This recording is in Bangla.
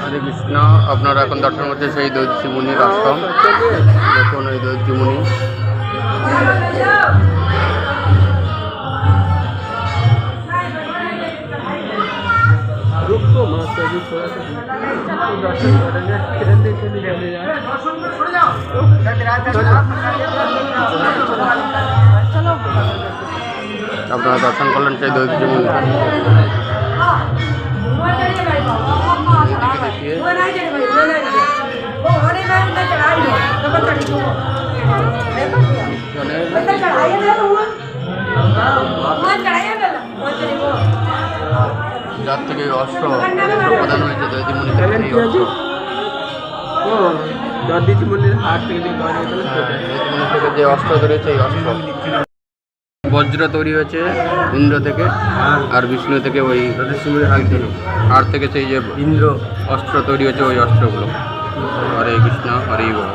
হরে কৃষ্ণ। আপনারা এখন দর্শন করছে সেই দৈত্যী মুনির আশ্রম। দেখুন ওই দৈত্যী মুনি। আপনারা দর্শন করলেন সেই দৈত্যী মুনি। যার থেকে অস্ত্র প্রদান হয়েছে দৈত্যী মুনি থেকে দৈত্যী মুনির হাত থেকে যে অস্ত্র ধরেছে এই অস্ত্র বজ্র তৈরি হয়েছে ইন্দ্র থেকে, আর বিষ্ণু থেকে ওই আর থেকে সেই যে ইন্দ্র অস্ত্র তৈরি হয়েছে ওই অস্ত্রগুলো। হরে কৃষ্ণ হরি বল।